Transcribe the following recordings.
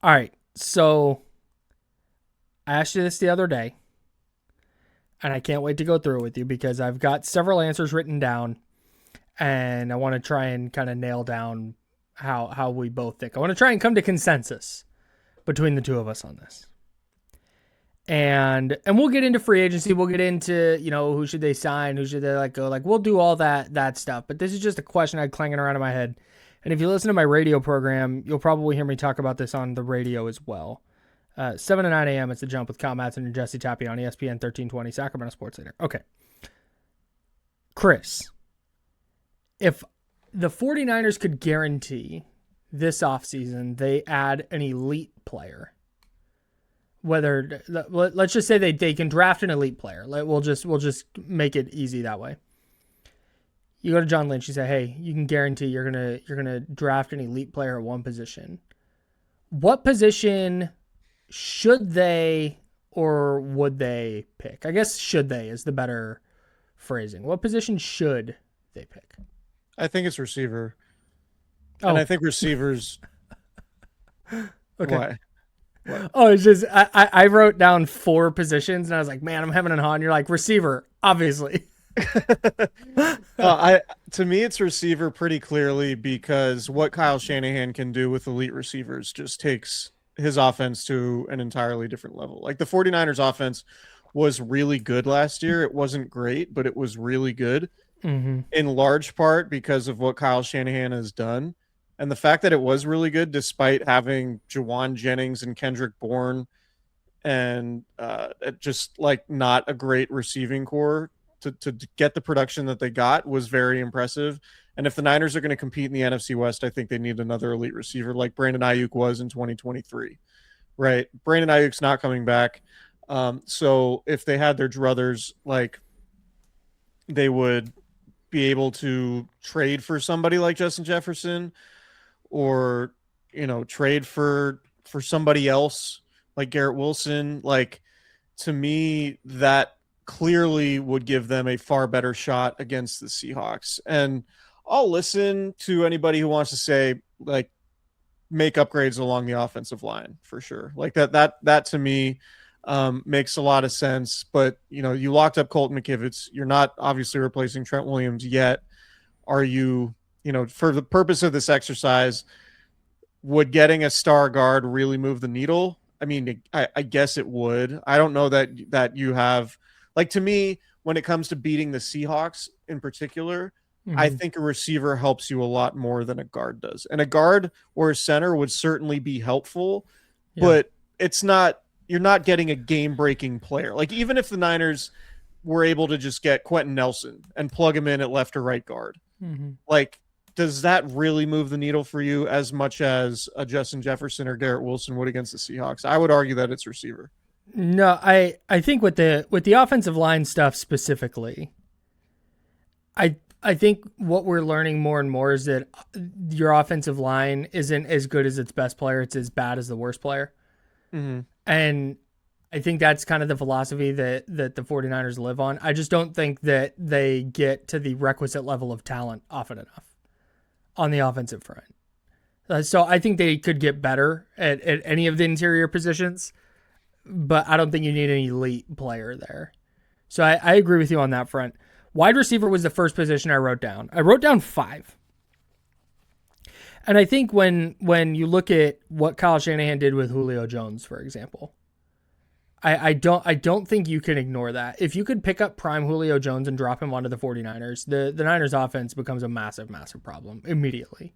All right. So I asked you this the other day, and I can't wait to go through it with you because I've got several answers written down, and I want to try and kind of nail down how we both think. I want to try and come to consensus between the two of us on this. And we'll get into free agency. We'll get into, who should they sign? Who should they let go? Like, we'll do all that stuff. But this is just a question I had clanging around in my head. And if you listen to my radio program, you'll probably hear me talk about this on the radio as well. 7 to 9 a.m. It's The Jump with Kyle Madson and Jesse Tapia on ESPN 1320, Sacramento Sports Leader. Okay. Chris, if the 49ers could guarantee this offseason they add an elite player, let's just say they can draft an elite player. We'll just make it easy that way. You go to John Lynch, you say, hey, you can guarantee you're gonna draft an elite player at one position. What position should they or would they pick? I guess should they is the better phrasing. What position should they pick? I think it's receiver. And I think receivers. Okay. Why? Oh, it's just I wrote down 4 positions and I was like, man, I'm having a hot. You're like, receiver, obviously. To me, it's receiver pretty clearly because what Kyle Shanahan can do with elite receivers just takes his offense to an entirely different level. Like the 49ers offense was really good last year. It wasn't great, but it was really good in large part because of what Kyle Shanahan has done. And the fact that it was really good, despite having Jawan Jennings and Kendrick Bourne and just like not a great receiving core to get the production that they got was very impressive. And if the Niners are going to compete in the NFC West, I think they need another elite receiver like Brandon Ayuk was in 2023, right? Brandon Ayuk's not coming back. So if they had their druthers, like they would be able to trade for somebody like Justin Jefferson or, trade for somebody else like Garrett Wilson. Like, to me, that clearly would give them a far better shot against the Seahawks. And I'll listen to anybody who wants to say, like, make upgrades along the offensive line for sure. Like that to me makes a lot of sense. But, you locked up Colton McKivitz. You're not obviously replacing Trent Williams yet. Are you, for the purpose of this exercise, would getting a star guard really move the needle? I mean, I guess it would. I don't know that you have, like, to me, when it comes to beating the Seahawks in particular, I think a receiver helps you a lot more than a guard does. And a guard or a center would certainly be helpful, but it's not, you're not getting a game-breaking player. Like, even if the Niners were able to just get Quentin Nelson and plug him in at left or right guard, like, does that really move the needle for you as much as a Justin Jefferson or Garrett Wilson would against the Seahawks? I would argue that it's receiver. No, I think with the offensive line stuff specifically, I think what we're learning more and more is that your offensive line isn't as good as its best player. It's as bad as the worst player. And I think that's kind of the philosophy that the 49ers live on. I just don't think that they get to the requisite level of talent often enough on the offensive front. So I think they could get better at any of the interior positions, but I don't think you need an elite player there. So I agree with you on that front. Wide receiver was the first position I wrote down. I wrote down 5. And I think when you look at what Kyle Shanahan did with Julio Jones, for example, I don't think you can ignore that. If you could pick up prime Julio Jones and drop him onto the 49ers, the Niners offense becomes a massive, massive problem immediately.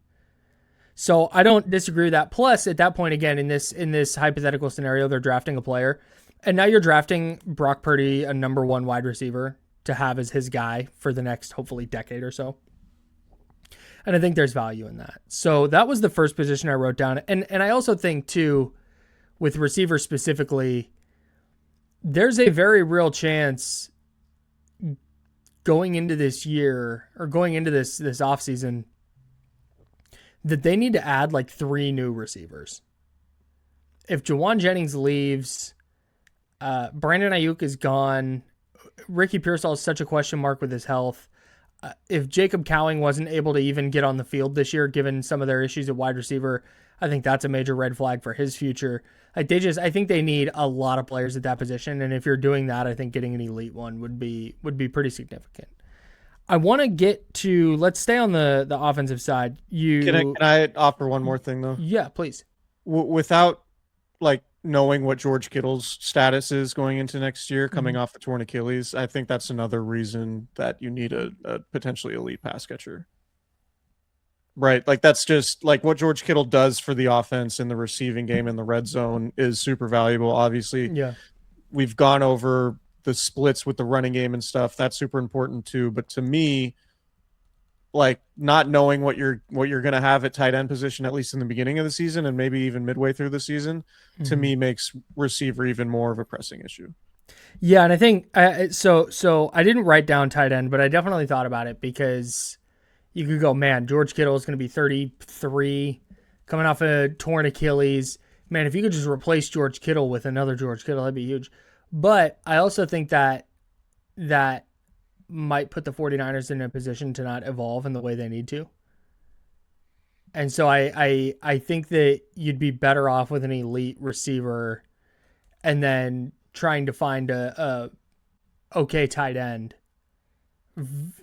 So I don't disagree with that. Plus, at that point, again, in this hypothetical scenario, they're drafting a player. And now you're drafting Brock Purdy, a number 1 wide receiver, to have as his guy for the next, hopefully, decade or so. And I think there's value in that. So that was the first position I wrote down. And I also think, too, with receivers specifically, there's a very real chance going into this year or going into this offseason that they need to add like 3 new receivers. If Jawan Jennings leaves, Brandon Ayuk is gone, Ricky Pearsall is such a question mark with his health. If Jacob Cowing wasn't able to even get on the field this year, given some of their issues at wide receiver, I think that's a major red flag for his future. I think they need a lot of players at that position, and if you're doing that, I think getting an elite one would be pretty significant. I want to get to, let's stay on the offensive side. Can I offer one more thing though? Yeah, please. Without like knowing what George Kittle's status is going into next year, coming off the torn Achilles, I think that's another reason that you need a potentially elite pass catcher. Right. Like that's just like what George Kittle does for the offense in the receiving game in the red zone is super valuable. Obviously, yeah, we've gone over the splits with the running game and stuff. That's super important too. But to me, like not knowing what you're going to have at tight end position, at least in the beginning of the season and maybe even midway through the season, to me makes receiver even more of a pressing issue. Yeah. And I think, so I didn't write down tight end, but I definitely thought about it because you could go, man, George Kittle is going to be 33, coming off a torn Achilles. Man, if you could just replace George Kittle with another George Kittle, that'd be huge. But I also think that might put the 49ers in a position to not evolve in the way they need to. And so I think that you'd be better off with an elite receiver and then trying to find a okay tight end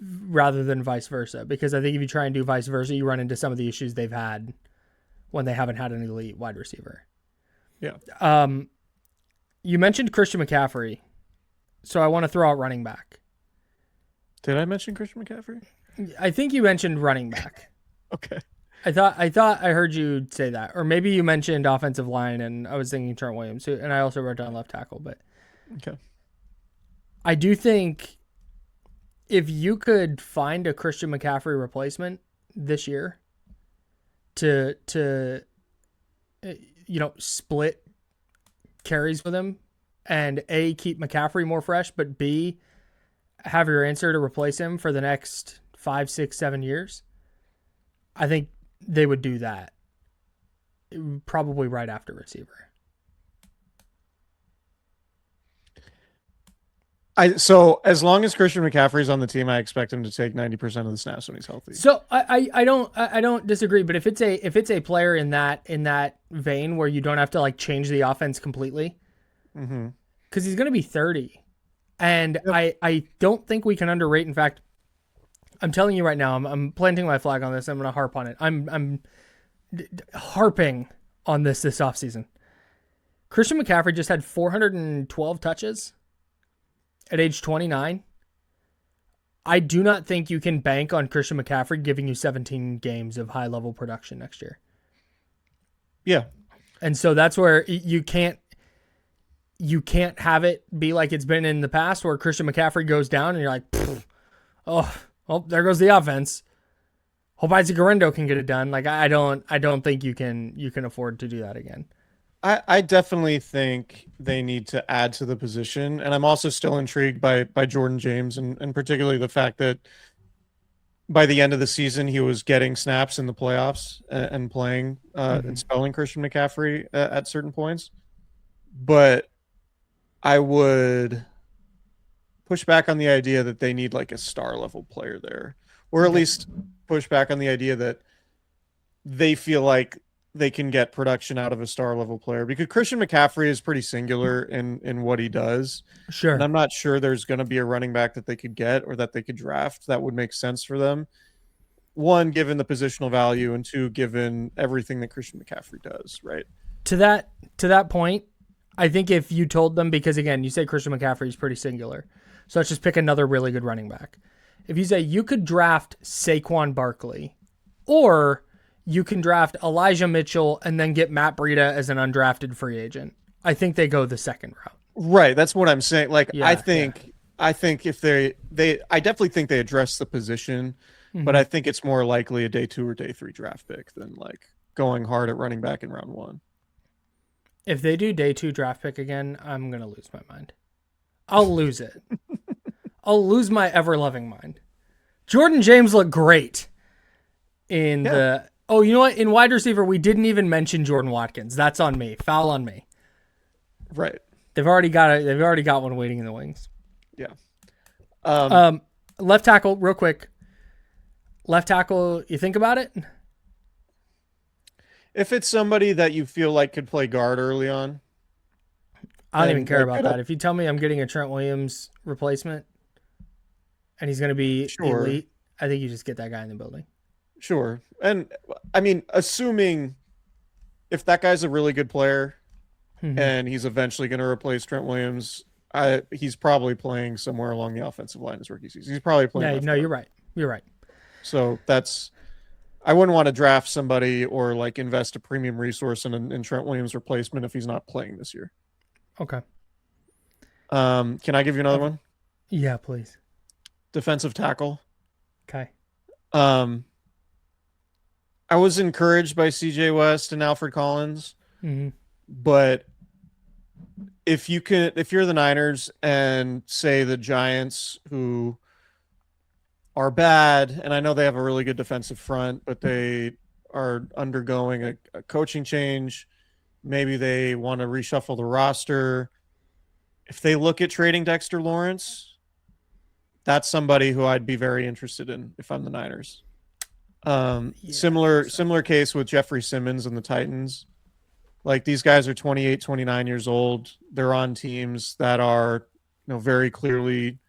rather than vice versa, because I think if you try and do vice versa, you run into some of the issues they've had when they haven't had an elite wide receiver. Yeah. You mentioned Christian McCaffrey, so I want to throw out running back. Did I mention Christian McCaffrey? I think you mentioned running back. Okay. I thought I heard you say that, or maybe you mentioned offensive line, and I was thinking Trent Williams, and I also wrote down left tackle. But okay, I do think if you could find a Christian McCaffrey replacement this year to split carries with him and A, keep McCaffrey more fresh, but B, have your answer to replace him for the next 5, 6, 7 years, I think they would do that probably right after receiver. So as long as Christian McCaffrey's on the team, I expect him to take 90% of the snaps when he's healthy. So I don't disagree, but if it's a player in that vein where you don't have to like change the offense completely, because he's going to be 30, and yep. I don't think we can underrate. In fact, I'm telling you right now, I'm planting my flag on this. I'm going to harp on it. I'm harping on this offseason. Christian McCaffrey just had 412 touches at age 29. I do not think you can bank on Christian McCaffrey giving you 17 games of high-level production next year. Yeah. And so that's where you can't have it be like it's been in the past where Christian McCaffrey goes down and you're like, oh, there goes the offense. Hope Isaac Guerrero can get it done. Like I don't think you can afford to do that again. I definitely think they need to add to the position. And I'm also still intrigued by Jordan James and particularly the fact that by the end of the season, he was getting snaps in the playoffs and playing and spelling Christian McCaffrey at certain points. But I would push back on the idea that they need like a star level player there, or at least push back on the idea that they feel like they can get production out of a star level player, because Christian McCaffrey is pretty singular in what he does. Sure. And I'm not sure there's going to be a running back that they could get or that they could draft that would make sense for them. One, given the positional value, and two, given everything that Christian McCaffrey does, right? To that point, I think if you told them, because again, you say Christian McCaffrey is pretty singular. So let's just pick another really good running back. If you say you could draft Saquon Barkley, or you can draft Elijah Mitchell and then get Matt Breida as an undrafted free agent, I think they go the second route. Right. That's what I'm saying. Like, yeah, I think if I definitely think they address the position, but I think it's more likely a day 2 or day 3 draft pick than like going hard at running back in round 1. If they do day 2 draft pick again, I'm going to lose my mind. I'll lose it. I'll lose my ever-loving mind. Jordan James looked great in the... Oh, you know what? In wide receiver, we didn't even mention Jordan Watkins. That's on me. Foul on me. Right. They've already got one waiting in the wings. Yeah. Left tackle, real quick. Left tackle, you think about it? If it's somebody that you feel like could play guard early on, I don't even and care like about that. If you tell me I'm getting a Trent Williams replacement and he's going to be sure, elite, I think you just get that guy in the building. sure. And I mean, assuming if that guy's a really good player Mm-hmm. and he's eventually going to replace Trent Williams, he's probably playing somewhere along the offensive line his rookie season. He's probably playing Yeah, left no, guard. you're right. You're right. So I wouldn't want to draft somebody or like invest a premium resource in Trent Williams replacement if he's not playing this year. Okay. Can I give you another one? Yeah, please. Defensive tackle. Okay. Um, I was encouraged by CJ West and Alfred Collins, Mm-hmm. but if you're the Niners and say the Giants, who are bad, and I know they have a really good defensive front, but they are undergoing a coaching change. Maybe they want to reshuffle the roster. If they look at trading Dexter Lawrence, that's somebody who I'd be very interested in if I'm the Niners. Yeah, Similar case with Jeffrey Simmons and the Titans. Like these guys are 28, 29 years old. They're on teams that are, very clearly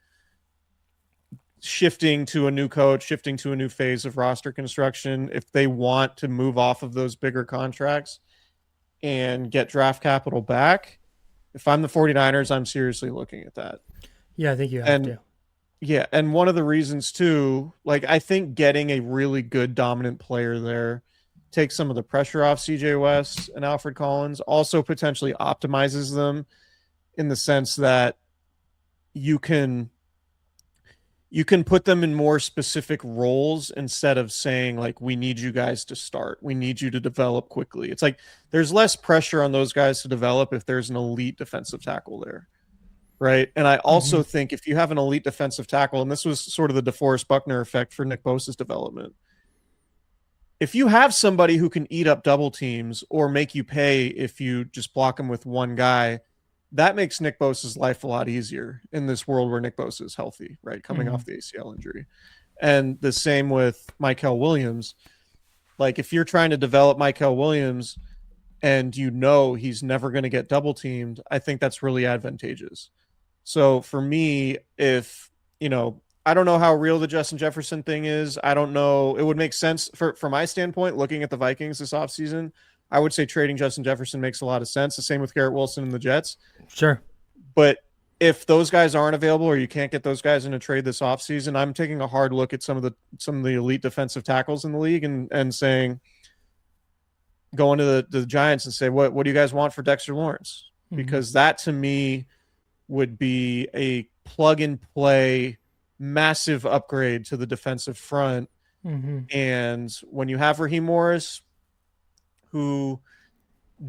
shifting to a new coach, shifting to a new phase of roster construction. If they want to move off of those bigger contracts and get draft capital back, if I'm the 49ers, I'm seriously looking at that. Yeah, I think you have to. Yeah, and one of the reasons too, like I think getting a really good dominant player there takes some of the pressure off CJ West and Alfred Collins, also potentially optimizes them in the sense that you can put them in more specific roles instead of saying like we need you guys to start. We need you to develop quickly. It's like there's less pressure on those guys to develop if there's an elite defensive tackle there. Right. And I also think if you have an elite defensive tackle, and this was sort of the DeForest Buckner effect for Nick Bosa's development, if you have somebody who can eat up double teams or make you pay if you just block him with one guy, that makes Nick Bosa's life a lot easier in this world where Nick Bosa is healthy, right? Coming off the ACL injury. And the same with Mykel Williams. Like if you're trying to develop Mykel Williams and he's never going to get double teamed, I think that's really advantageous. So for me, if, I don't know how real the Justin Jefferson thing is. I don't know. It would make sense from my standpoint, looking at the Vikings this offseason. I would say trading Justin Jefferson makes a lot of sense. The same with Garrett Wilson and the Jets. Sure. But if those guys aren't available or you can't get those guys in a trade this offseason, I'm taking a hard look at some of the elite defensive tackles in the league and saying, going to the Giants and say, what do you guys want for Dexter Lawrence? Because that to me would be a plug and play massive upgrade to the defensive front. And when you have Raheem Morris, who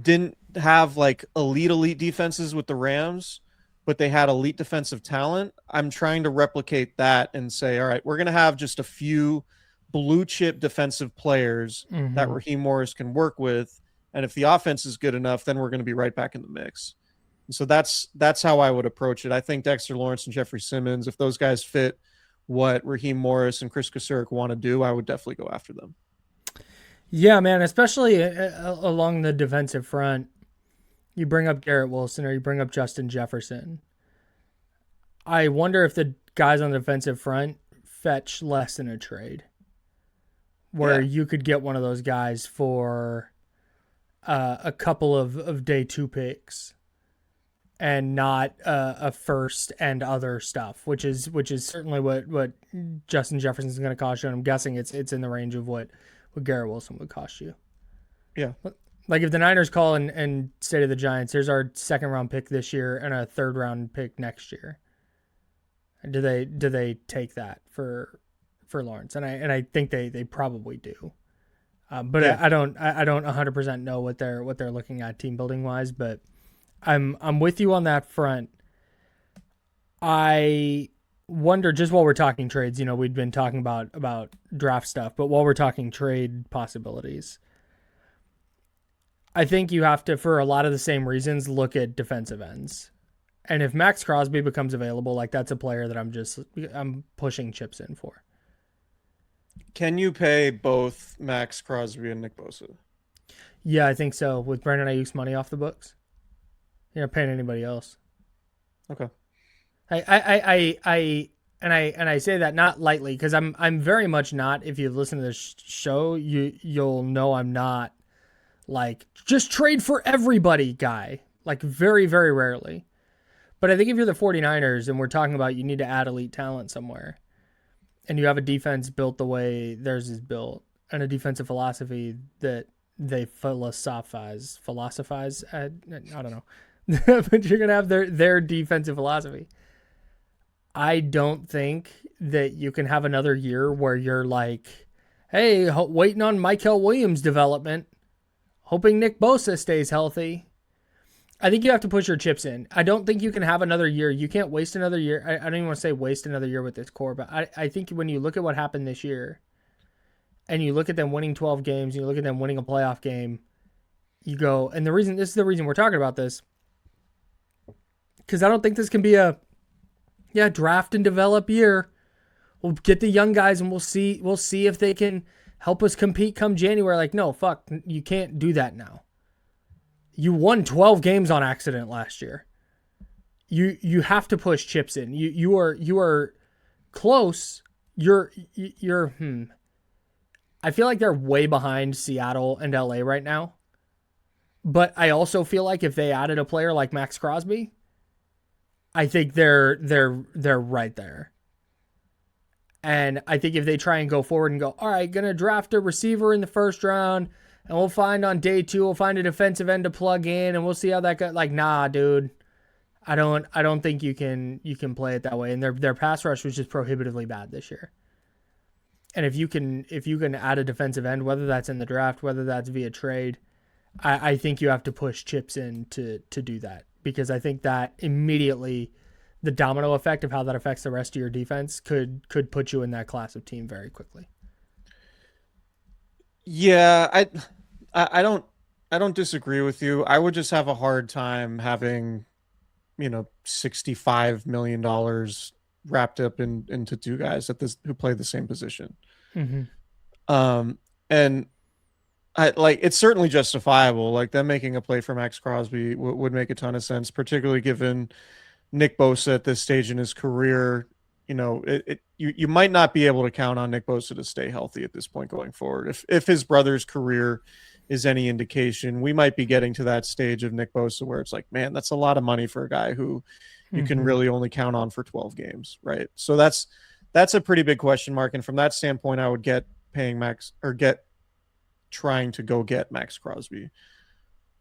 didn't have like elite defenses with the Rams, but they had elite defensive talent, I'm trying to replicate that and say, all right, we're going to have just a few blue chip defensive players that Raheem Morris can work with. And if the offense is good enough, then we're going to be right back in the mix. And so that's how I would approach it. I think Dexter Lawrence and Jeffrey Simmons, if those guys fit what Raheem Morris and Chris Kasurik want to do, I would definitely go after them. Yeah, man, especially along the defensive front. You bring up Garrett Wilson or you bring up Justin Jefferson. I wonder if the guys on the defensive front fetch less in a trade where you could get one of those guys for a couple of day 2 picks and not a first and other stuff, which is certainly what Justin Jefferson is going to cost you. And I'm guessing it's in the range of what Garrett Wilson would cost you. Yeah. Like if the Niners call and say to the Giants, here's our 2nd round pick this year and a 3rd round pick next year. Do they take that for Lawrence? And I think they probably do. But I don't 100% know what they're looking at team building wise, but I'm with you on that front. I wonder, just while we're talking trades, we'd been talking about draft stuff, but while we're talking trade possibilities, I think you have to, for a lot of the same reasons, look at defensive ends. And if Max Crosby becomes available, like that's a player that I'm pushing chips in for. Can you pay both Max Crosby and Nick Bosa? Yeah, I think so. With Brandon Ayuk's money off the books, you're not paying anybody else. Okay. I say that not lightly because I'm very much not. If you listen to this show, you'll know I'm not like just trade for everybody guy. Like very, very rarely. But I think if you're the 49ers and we're talking about you need to add elite talent somewhere, and you have a defense built the way theirs is built, and a defensive philosophy that they philosophize. I don't know. But you're gonna have their defensive philosophy. I don't think that you can have another year where you're like, hey, waiting on Michael Williams' development, hoping Nick Bosa stays healthy. I think you have to push your chips in. I don't think you can have another year. You can't waste another year. I don't even want to say waste another year with this core, but I think when you look at what happened this year and you look at them winning 12 games, and you look at them winning a playoff game, you go, and this is the reason we're talking about this, because I don't think this can be a draft and develop year. We'll get the young guys and we'll see if they can help us compete come January. Like, no, fuck, you can't do that now. You won 12 games on accident last year. You have to push chips in. You are close. I feel like they're way behind Seattle and LA right now. But I also feel like if they added a player like Max Crosby, I think they're right there. And I think if they try and go forward and go, all right, gonna draft a receiver in the first round, and we'll find on day 2, we'll find a defensive end to plug in, and we'll see how that goes. Like, nah, dude, I don't think you can play it that way. And their pass rush was just prohibitively bad this year. And if you can add a defensive end, whether that's in the draft, whether that's via trade, I think you have to push chips in to do that, because I think that immediately the domino effect of how that affects the rest of your defense could put you in that class of team very quickly. Yeah, I don't disagree with you. I would just have a hard time having, $65 million wrapped up into two guys who play the same position. Mm-hmm. And it's certainly justifiable. Like, them making a play for Max Crosby would make a ton of sense, particularly given Nick Bosa at this stage in his career. You might not be able to count on Nick Bosa to stay healthy at this point going forward. If his brother's career is any indication, we might be getting to that stage of Nick Bosa where it's like, man, that's a lot of money for a guy who you can really only count on for 12 games, right? So that's a pretty big question mark. And from that standpoint, I would trying to go get Max Crosby.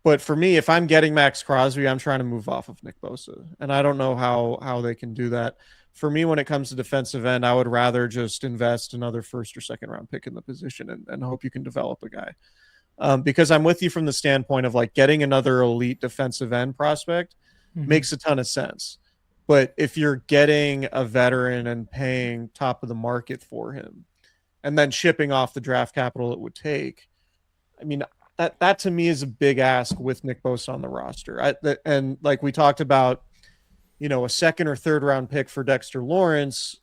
But for me, if I'm getting Max Crosby, I'm trying to move off of Nick Bosa. And I don't know how they can do that. For me, when it comes to defensive end, I would rather just invest another first or second round pick in the position and hope you can develop a guy. Because I'm with you from the standpoint of like getting another elite defensive end prospect makes a ton of sense. But if you're getting a veteran and paying top of the market for him and then shipping off the draft capital it would take, I mean, that to me is a big ask with Nick Bosa on the roster. And like we talked about, a second or third round pick for Dexter Lawrence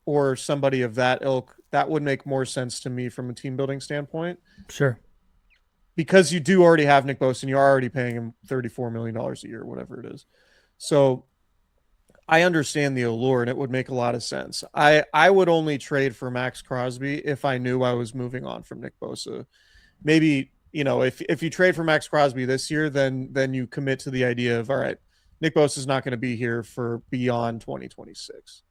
or somebody of that ilk, that would make more sense to me from a team building standpoint. Sure. Because you do already have Nick Bosa and you're already paying him $34 million a year, whatever it is. So I understand the allure and it would make a lot of sense. I would only trade for Max Crosby if I knew I was moving on from Nick Bosa. Maybe, if you trade for Max Crosby this year, then you commit to the idea of, all right, Nick Bosa is not going to be here for beyond 2026.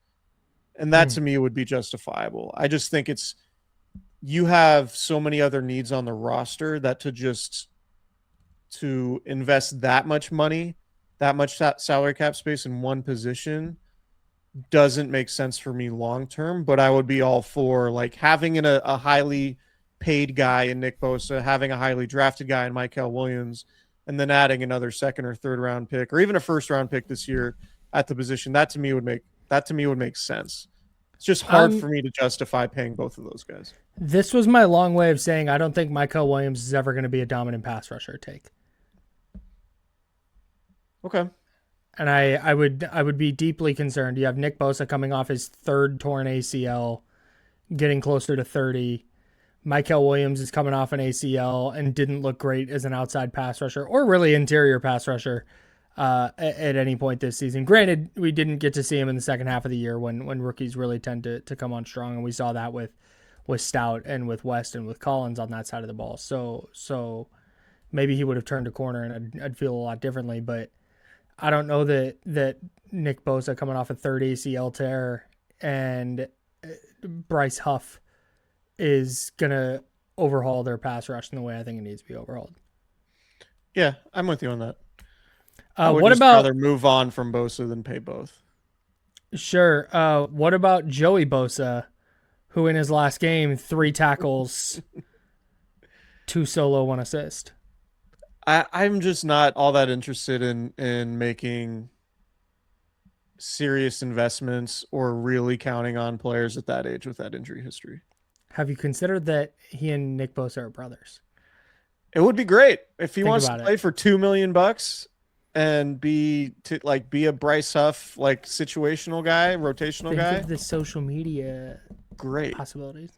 And that to me would be justifiable. I just think you have so many other needs on the roster that to invest that much money, that much salary cap space in one position doesn't make sense for me long-term, but I would be all for like having a highly paid guy in Nick Bosa, having a highly drafted guy in Michael Williams, and then adding another second or third round pick or even a first round pick this year at the position. That to me would make sense. It's just hard for me to justify paying both of those guys. This was my long way of saying I don't think Michael Williams is ever going to be a dominant pass rusher take. Okay. And I would be deeply concerned. You have Nick Bosa coming off his third torn ACL, getting closer to 30. Michael Williams is coming off an ACL and didn't look great as an outside pass rusher or really interior pass rusher at any point this season. Granted, we didn't get to see him in the second half of the year when rookies really tend to come on strong, and we saw that with Stout and with West and with Collins on that side of the ball. So maybe he would have turned a corner and I'd feel a lot differently, but I don't know that Nick Bosa coming off a third ACL tear and Bryce Huff is going to overhaul their pass rush in the way I think it needs to be overhauled. Yeah, I'm with you on that. What about rather move on from Bosa than pay both? Sure. What about Joey Bosa, who in his last game, 3 tackles, 2 solo, 1 assist? I'm just not all that interested in making serious investments or really counting on players at that age with that injury history. Have you considered that he and Nick Bosa are brothers? It would be great if he Think wants about to play it. for $2 million and be a Bryce Huff like situational guy, rotational Think guy. of the social media Great. possibilities.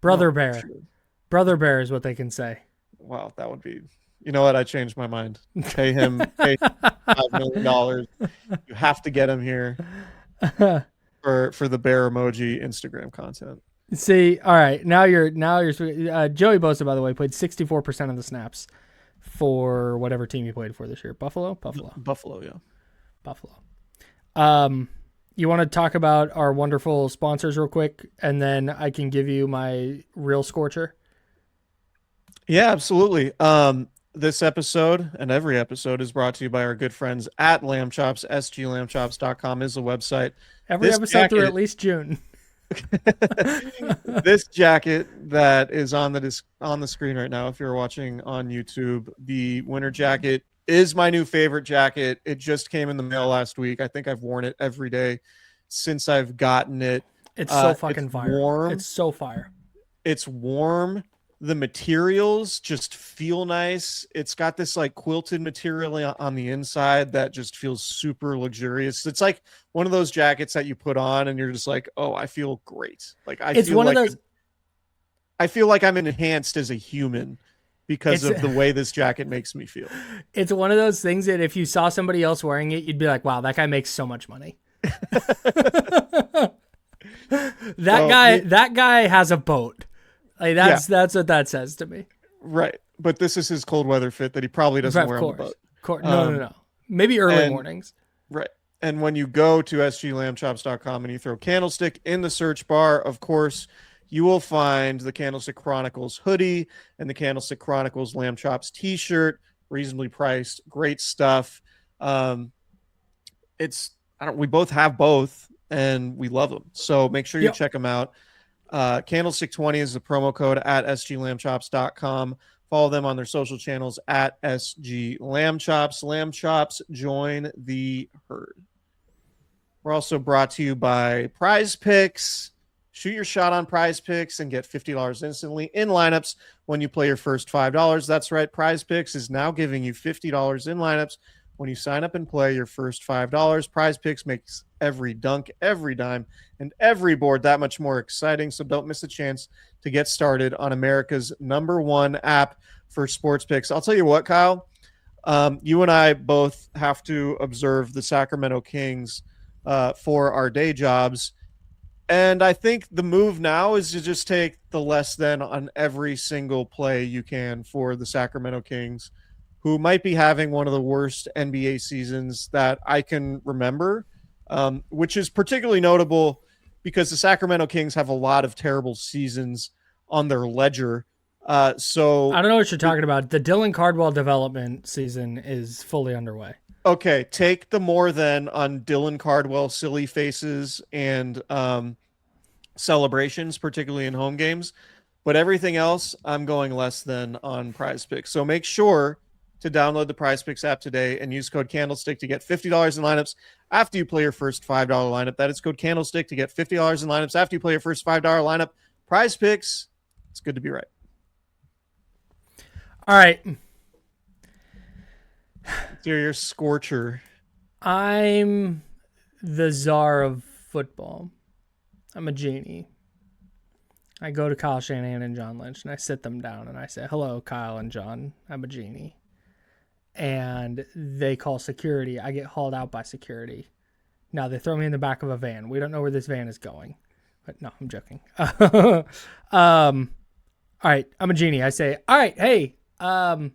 Brother No, Bear. sure. Brother Bear is what they can say. Wow, that would be. You know what? I changed my mind. Pay him $5 million. You have to get him here for the bear emoji Instagram content. See, all right. Now you're Joey Bosa, by the way, played 64% of the snaps for whatever team he played for this year. Buffalo. Buffalo, yeah. Buffalo. You want to talk about our wonderful sponsors real quick, and then I can give you my real scorcher? Yeah, absolutely. This episode and every episode is brought to you by our good friends at Lamb Chops. SGLambchops.com is the website. Every episode through at least June. This jacket that is on the screen right now, if you're watching on YouTube, the winter jacket is my new favorite jacket. It just came in the mail last week. I think I've worn it every day since I've gotten it. It's so fucking fire. Warm. It's so fire. It's warm. The materials just feel nice. It's got this like quilted material on the inside that just feels super luxurious. It's like one of those jackets that you put on and you're just like, oh, I feel great. Like I feel like I'm enhanced as a human because of the way this jacket makes me feel. It's one of those things that if you saw somebody else wearing it, you'd be like, wow, that guy makes so much money. That guy has a boat. Like that's what that says to me. Right. But this is his cold weather fit that he probably doesn't wear on the boat. No. Maybe early mornings. Right. And when you go to sglambchops.com and you throw Candlestick in the search bar, of course, you will find the Candlestick Chronicles hoodie and the Candlestick Chronicles Lamb Chops t-shirt, reasonably priced, great stuff. We both have both and we love them. So make sure you check them out. Candlestick 20 is the promo code at sglambchops.com. Follow them on their social channels at sglambchops. Lamb Chops, join the herd. We're also brought to you by Prize Picks. Shoot your shot on Prize Picks and get $50 instantly in lineups when you play your first $5. That's right. Prize Picks is now giving you $50 in lineups when you sign up and play your first $5. Prize Picks makes every dunk, every dime, and every board that much more exciting. So don't miss a chance to get started on America's #1 app for sports picks. I'll tell you what, Kyle, you and I both have to observe the Sacramento Kings for our day jobs. And I think the move now is to just take the less than on every single play you can for the Sacramento Kings, who might be having one of the worst NBA seasons that I can remember, which is particularly notable because the Sacramento Kings have a lot of terrible seasons on their ledger. So I don't know what you're talking about. The Dylan Cardwell development season is fully underway. Okay, take the more than on Dylan Cardwell silly faces and celebrations, particularly in home games. But everything else, I'm going less than on Prize Picks. So make sure to download the Prize Picks app today and use code Candlestick to get $50 in lineups after you play your first $5 lineup. That is code Candlestick to get $50 in lineups after you play your first $5 lineup. Prize Picks, it's good to be right. All right. So you're your scorcher. I'm the czar of football. I'm a genie. I go to Kyle Shanahan and John Lynch, and I sit them down, and I say, hello, Kyle and John, I'm a genie. And they call security. I get hauled out by security. Now, they throw me in the back of a van. We don't know where this van is going. But no, I'm joking. All right, I'm a genie. I say, all right, hey, I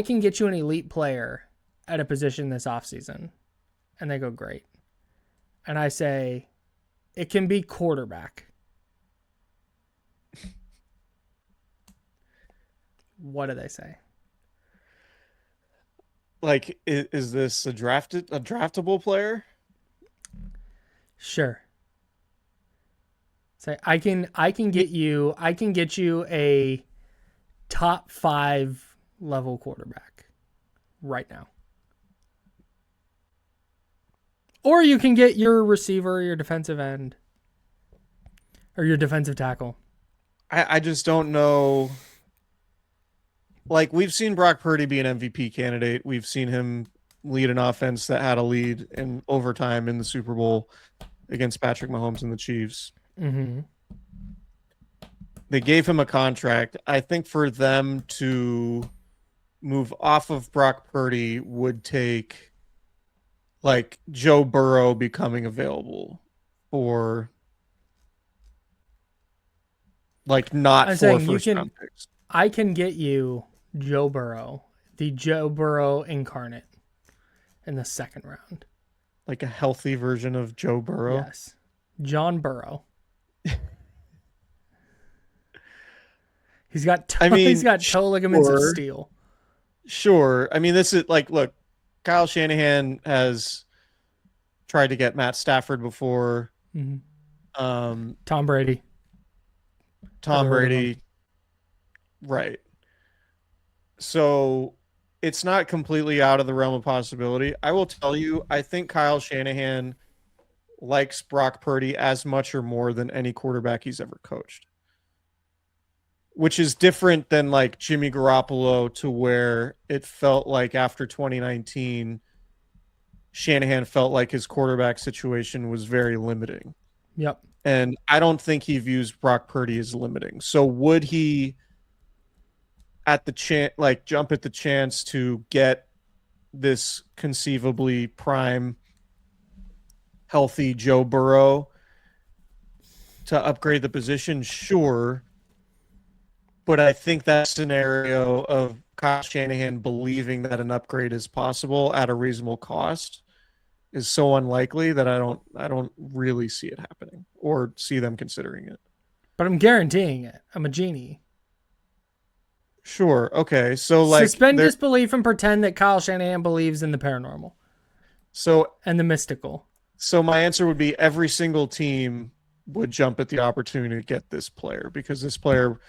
can get you an elite player at a position this offseason. And they go, great. And I say, it can be quarterback. What do they say? Like, is this a draftable player? Sure. Say, I can get you a top 5 level quarterback right now. Or you can get your receiver, your defensive end, or your defensive tackle. I just don't know. Like, we've seen Brock Purdy be an MVP candidate. We've seen him lead an offense that had a lead in overtime in the Super Bowl against Patrick Mahomes and the Chiefs. Mm-hmm. They gave him a contract. I think for them to move off of Brock Purdy would take, like, Joe Burrow becoming available, or like not I'm for saying first round picks. I can get you Joe Burrow, the Joe Burrow incarnate, in the second round. Like a healthy version of Joe Burrow. Yes. John Burrow. He's got toe ligaments of steel. Sure. I mean, this is like, look, Kyle Shanahan has tried to get Matt Stafford before. Mm-hmm. Tom Brady. Right. So it's not completely out of the realm of possibility. I will tell you, I think Kyle Shanahan likes Brock Purdy as much or more than any quarterback he's ever coached, which is different than like Jimmy Garoppolo, to where it felt like after 2019, Shanahan felt like his quarterback situation was very limiting. Yep. And I don't think he views Brock Purdy as limiting. So would he jump at the chance to get this conceivably prime, healthy Joe Burrow to upgrade the position? Sure. But I think that scenario of Kyle Shanahan believing that an upgrade is possible at a reasonable cost is so unlikely that I don't really see it happening or see them considering it. But I'm guaranteeing it. I'm a genie. Sure. Okay. So like suspend disbelief and pretend that Kyle Shanahan believes in the paranormal. And the mystical. So my answer would be every single team would jump at the opportunity to get this player, because this player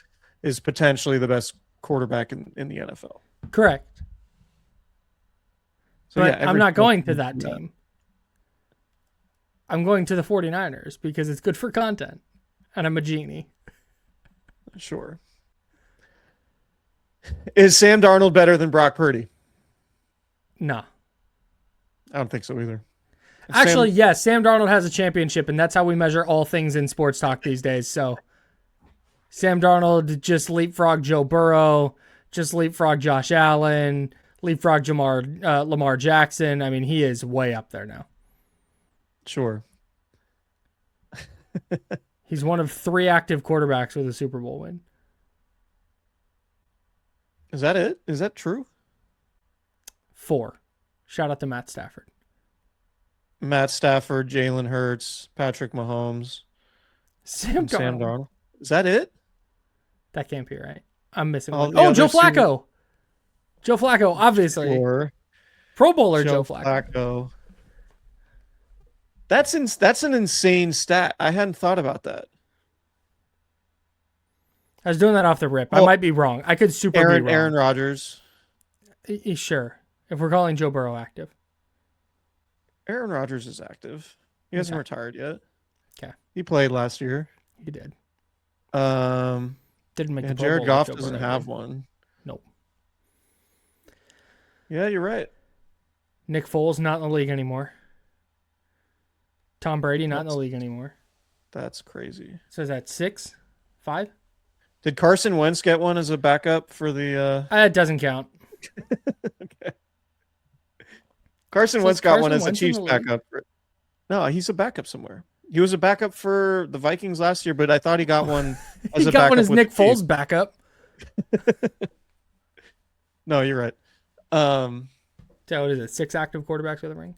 is potentially the best quarterback in the NFL. Correct. So but I'm not going to that team. I'm going to the 49ers because it's good for content. And I'm a genie. Sure. Is Sam Darnold better than Brock Purdy? No. I don't think so either. Actually, yes, Sam Darnold has a championship, and that's how we measure all things in sports talk these days. So Sam Darnold just leapfrogged Joe Burrow, just leapfrogged Josh Allen, leapfrogged Lamar Jackson. I mean, he is way up there now. Sure. He's one of 3 active quarterbacks with a Super Bowl win. Is that it? Is that true? 4. Shout out to Matt Stafford. Matt Stafford, Jalen Hurts, Patrick Mahomes, Sam Darnold. Is that it? That can't be right. I'm missing one. Oh, Joe Flacco. Joe Flacco, obviously. Or Pro Bowler Joe Flacco. That's an insane stat. I hadn't thought about that. I was doing that off the rip. I might be wrong. I could be wrong. Aaron Rodgers. Sure. If we're calling Joe Burrow active. Aaron Rodgers is active. He hasn't retired yet. Okay. He played last year. He did. Didn't make the Pro Jared Bowl Goff doesn't have one. Nope. Yeah, you're right. Nick Foles not in the league anymore. Tom Brady not in the league anymore. That's crazy. So is that 6, 5? Did Carson Wentz get one as a backup for the? It doesn't count. Okay. Carson So Wentz is got Carson one as a Wentz in Chiefs the league? backup. No, he's a backup somewhere. He was a backup for the Vikings last year, but I thought he got one as He a got backup one as with Nick the Chiefs. Foles backup. No, you're right. So what is it? 6 active quarterbacks with a ring.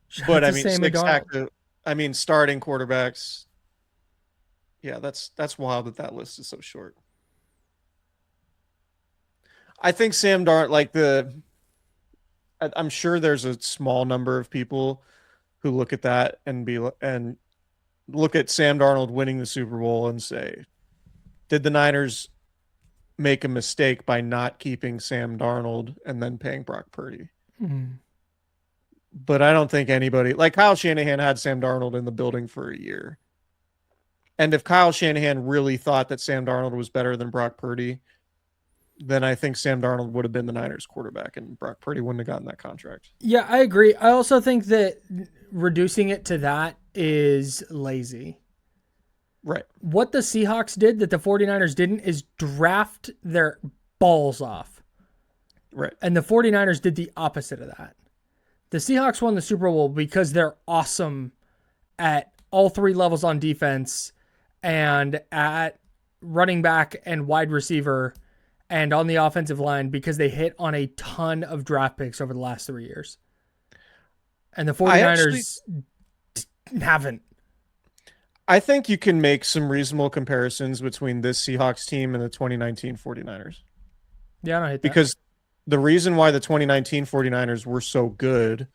Shout But out I to mean, Sam Darnold. active. I mean, starting quarterbacks. Yeah, that's wild that list is so short. I think Sam Darnold, I'm sure there's a small number of people who look at that and look at Sam Darnold winning the Super Bowl and say, did the Niners make a mistake by not keeping Sam Darnold and then paying Brock Purdy? Mm-hmm. But I don't think anybody, like Kyle Shanahan had Sam Darnold in the building for a year. And if Kyle Shanahan really thought that Sam Darnold was better than Brock Purdy, then I think Sam Darnold would have been the Niners quarterback and Brock Purdy wouldn't have gotten that contract. Yeah, I agree. I also think that reducing it to that is lazy. Right. What the Seahawks did that the 49ers didn't is draft their balls off. Right. And the 49ers did the opposite of that. The Seahawks won the Super Bowl because they're awesome at all 3 levels on defense and at running back and wide receiver and on the offensive line because they hit on a ton of draft picks over the last 3 years. And the 49ers haven't. I think you can make some reasonable comparisons between this Seahawks team and the 2019 49ers. Yeah, I don't hate that. Because the reason why the 2019 49ers were so good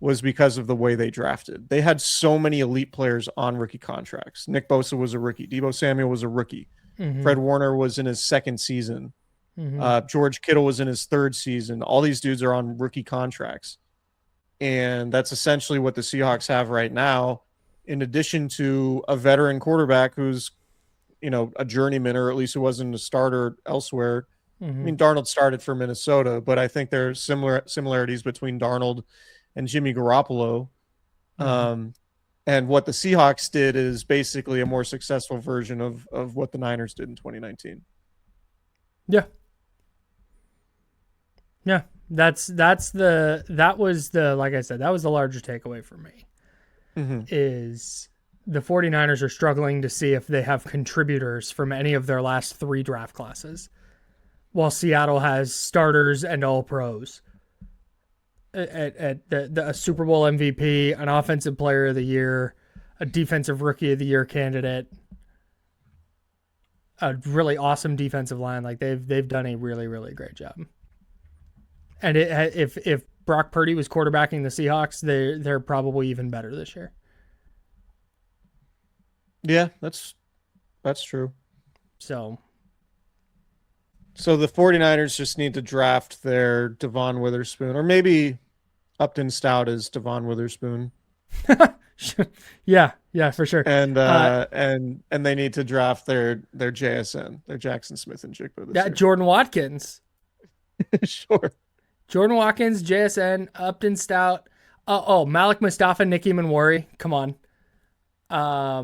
was because of the way they drafted. They had so many elite players on rookie contracts. Nick Bosa was a rookie. Deebo Samuel was a rookie. Mm-hmm. Fred Warner was in his 2nd season. Mm-hmm. George Kittle was in his 3rd season. All these dudes are on rookie contracts. And that's essentially what the Seahawks have right now, in addition to a veteran quarterback who's, a journeyman, or at least who wasn't a starter elsewhere. Mm-hmm. I mean, Darnold started for Minnesota, but I think there's similarities between Darnold and Jimmy Garoppolo. Mm-hmm. And what the Seahawks did is basically a more successful version of what the Niners did in 2019. Yeah. Yeah. That was the, like I said, that was the larger takeaway for me. Mm-hmm. Is the 49ers are struggling to see if they have contributors from any of their last 3 draft classes, while Seattle has starters and all pros. At a Super Bowl MVP, an offensive player of the year, a defensive rookie of the year candidate, a really awesome defensive line. Like they've done a really, really great job. And if Brock Purdy was quarterbacking the Seahawks, they're probably even better this year. Yeah, that's true. So the 49ers just need to draft their Devon Witherspoon, or maybe Upton Stout is Devon Witherspoon. yeah, for sure. And and they need to draft their JSN, their Jackson Smith and Jigba this year. Jordan Watkins. Sure. Jordan Watkins, JSN, Upton Stout. Malik Mustafa, Nicky Manwari. Come on. I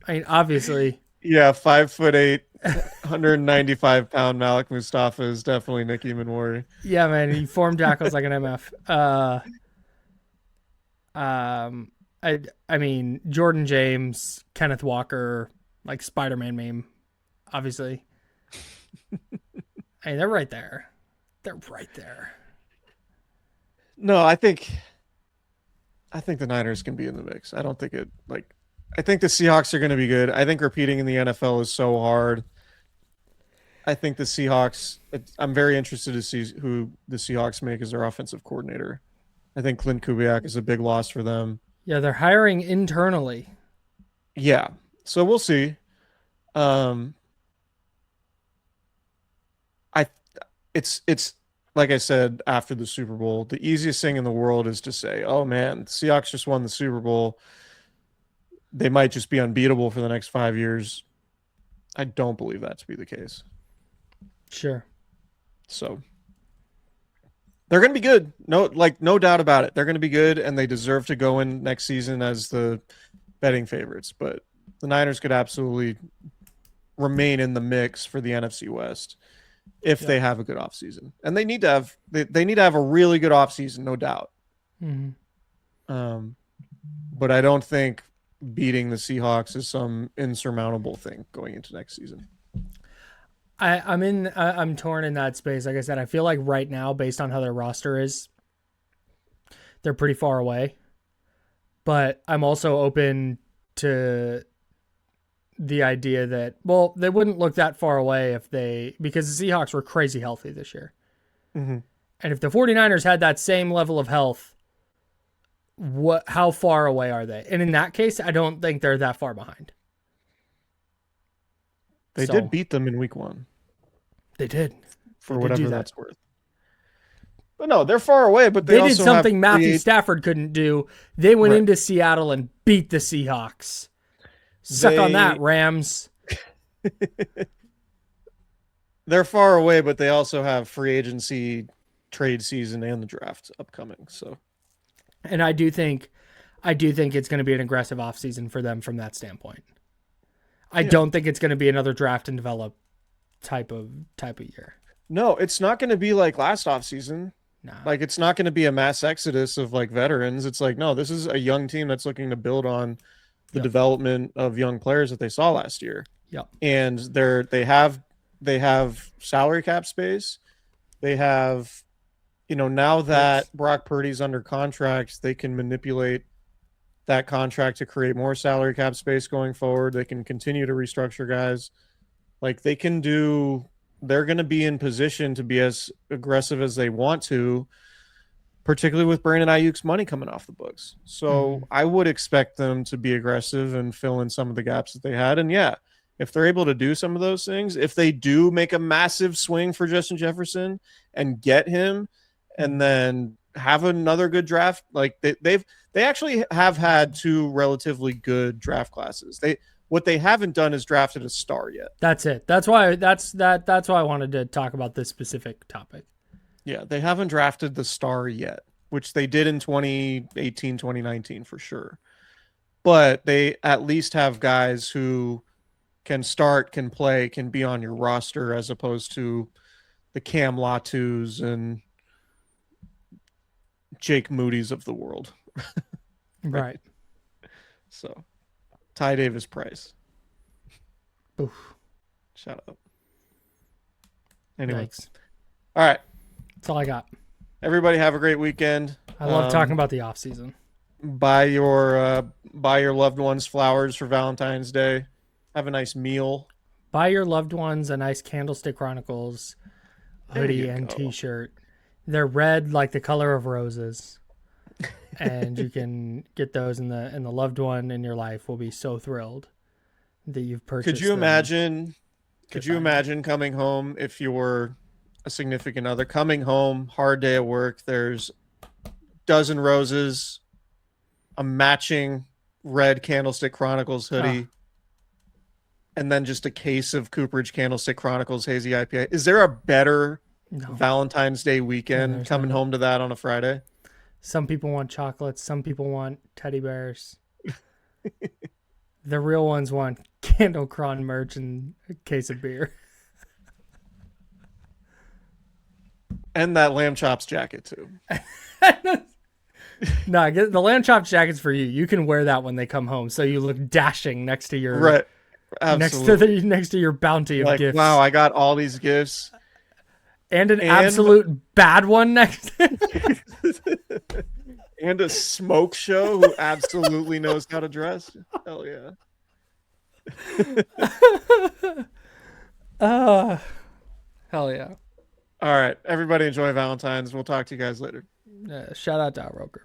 mean, obviously. Yeah, 5'8", 195-pound Malik Mustafa is definitely Nicky Manwari. Yeah, man, he formed tackles like an MF. I mean, Jordan James, Kenneth Walker, like Spider-Man meme, obviously. Hey, they're right there. They're right there. No, I think the Niners can be in the mix. I don't think I think the Seahawks are going to be good. I think repeating in the NFL is so hard. I think the Seahawks, I'm very interested to see who the Seahawks make as their offensive coordinator. I think Clint Kubiak is a big loss for them. Yeah, they're hiring internally. Yeah. So we'll see. It's like I said after the Super Bowl, the easiest thing in the world is to say, "Oh man, the Seahawks just won the Super Bowl. They might just be unbeatable for the next 5 years." I don't believe that to be the case. Sure. So They're going to be good. No doubt about it. They're going to be good, and they deserve to go in next season as the betting favorites. But the Niners could absolutely remain in the mix for the NFC West if they have a good offseason. And they need to have a really good offseason, no doubt. Mm-hmm. But I don't think beating the Seahawks is some insurmountable thing going into next season. I'm torn in that space. Like I said, I feel like right now, based on how their roster is, they're pretty far away. But I'm also open to the idea that, well, they wouldn't look that far away because the Seahawks were crazy healthy this year. Mm-hmm. And if the 49ers had that same level of health, how far away are they? And in that case, I don't think they're that far behind. They did beat them in week 1. They did. For whatever that's worth. But no, they're far away, but they also did something Matthew Stafford couldn't do. They went into Seattle and beat the Seahawks. Suck on that, Rams. They're far away, but they also have free agency, trade season, and the draft upcoming. So, and I do think it's going to be an aggressive offseason for them from that standpoint. I don't think it's going to be another draft and develop type of year. No, it's not going to be like last offseason. No. Like, it's not going to be a mass exodus of like veterans. It's like, no, this is a young team that's looking to build on the development of young players that they saw last year. Yep. And they have salary cap space. They have, now that Brock Purdy's under contract, they can manipulate that contract to create more salary cap space going forward. They can continue to restructure guys. Like, they're going to be in position to be as aggressive as they want to, particularly with Brandon Ayuk's money coming off the books. So I would expect them to be aggressive and fill in some of the gaps that they had. And if they're able to do some of those things, if they do make a massive swing for Justin Jefferson and get him and then have another good draft, like they actually have had 2 relatively good draft classes. What they haven't done is drafted a star yet. That's it. That's why I wanted to talk about this specific topic. Yeah, they haven't drafted the star yet, which they did in 2018, 2019 for sure. But they at least have guys who can start, can play, can be on your roster, as opposed to the Cam Latus and Jake Moody's of the world. Right. So, Ty Davis Price. Oof. Shout out. Anyway. Yikes. All right. That's all I got. Everybody have a great weekend. I love talking about the off season. Buy your loved ones flowers for Valentine's Day. Have a nice meal. Buy your loved ones a nice Candlestick Chronicles hoodie and t-shirt. They're red like the color of roses. And you can get those, and the loved one in your life will be so thrilled that you've purchased. Could you imagine coming home, if you were a significant other, coming home, hard day at work, there's a dozen roses, a matching red Candlestick Chronicles hoodie, and then just a case of Cooperage Candlestick Chronicles Hazy IPA. Is there a better Valentine's Day weekend coming home to that on a Friday? Some people want chocolates. Some people want teddy bears. The real ones want Candle Cron merch and a case of beer. And that lamb chops jacket too. No, the lamb chops jacket's for you. You can wear that when they come home, so you look dashing next to your next to your bounty of gifts. Wow, I got all these gifts. And an absolute bad one next. And a smoke show who absolutely knows how to dress. Hell yeah. Hell yeah. All right. Everybody enjoy Valentine's. We'll talk to you guys later. Shout out to Outroker.